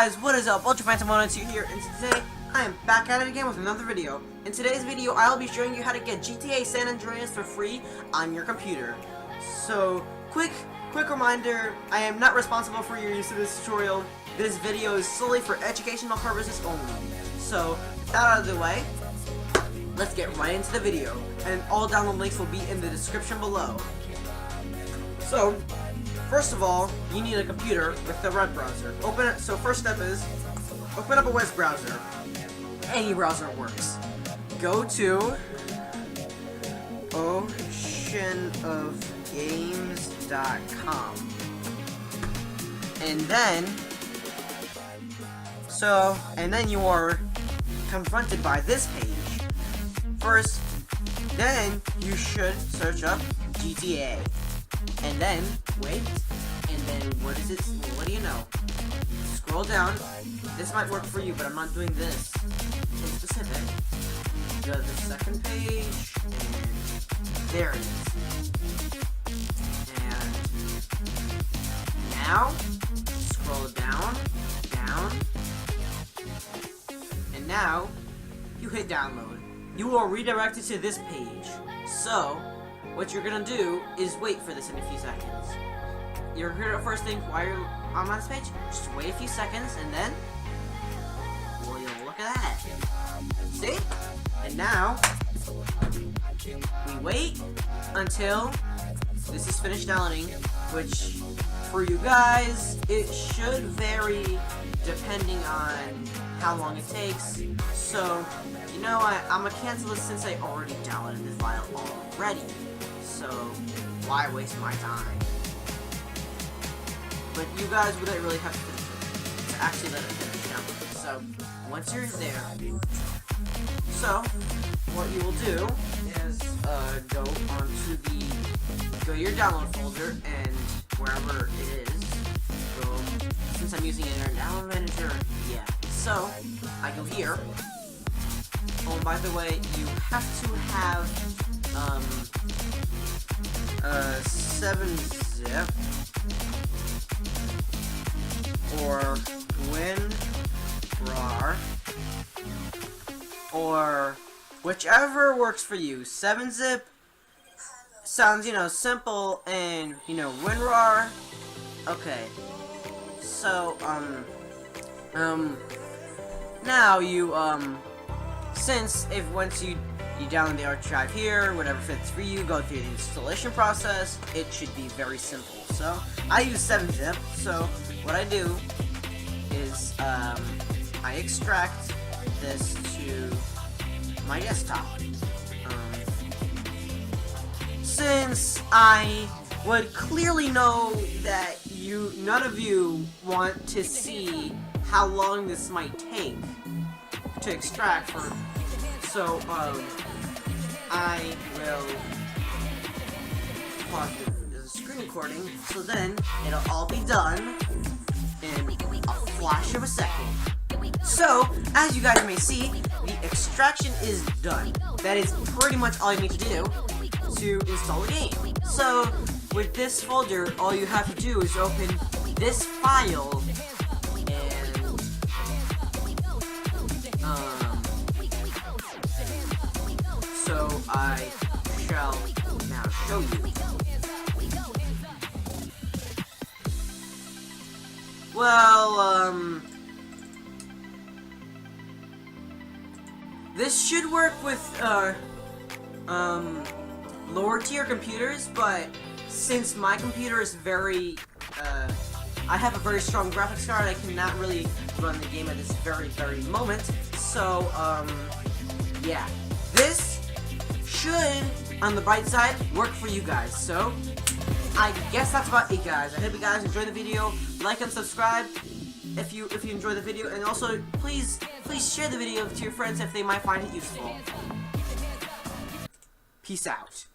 guys, what is up? Ultra Phantom 192 here, and today I am back at it again with another video. In today's video, I'll be showing you how to get GTA San Andreas for free on your computer. So, quick reminder, I am not responsible for your use of this tutorial. This video is solely for educational purposes only. So, with that out of the way, let's get right into the video. And all download links will be in the description below. So, first of all, you need a computer with the web browser. So first step is, open up a web browser. Any browser works. Go to oceanofgames.com. And then you are confronted by this page. First, then you should search up GTA. And then, wait, and then what do you know? Scroll down. This might work for you, but I'm not doing this in specific. Go to the second page, and there it is. And now, scroll down, and now, you hit download. You are redirected to this page. So, what you're gonna do is wait for this in a few seconds. You're gonna first think while you're on this page, just wait a few seconds, and then, well, you'll look at that. See? And now, we wait until this is finished downloading, which, for you guys, it should vary depending on how long it takes. So, you know what, I'm gonna cancel this since I already downloaded the file already. So, why waste my time? But you guys wouldn't really have to finish it to actually let it finish downloading. So, once you're there, so, what you will do is, go to your download folder, and wherever it is, since I'm using Internet Download Manager, yeah. So, I go here. Oh, and by the way, you have to have, 7-zip or WinRAR or whichever works for you. 7-zip sounds, simple, and, WinRAR. Okay. So, now you, once you download the archive here, whatever fits for you, go through the installation process, it should be very simple. So, I use 7-zip, so what I do is, I extract this to my desktop. Since I would clearly know that none of you want to see how long this might take to extract so, I will pause the screen recording, so then it'll all be done in a flash of a second. So, as you guys may see, the extraction is done. That is pretty much all you need to do to install the game. So, with this folder, all you have to do is open this file, so I shall now show you. Well, this should work with, lower tier computers, but since my computer is I have a very strong graphics card, I cannot really run the game at this very moment, so, yeah. This should, on the bright side, work for you guys. So, I guess that's about it, guys. I hope you guys enjoyed the video. Like and subscribe if you enjoyed the video, and also please share the video to your friends if they might find it useful. Peace out.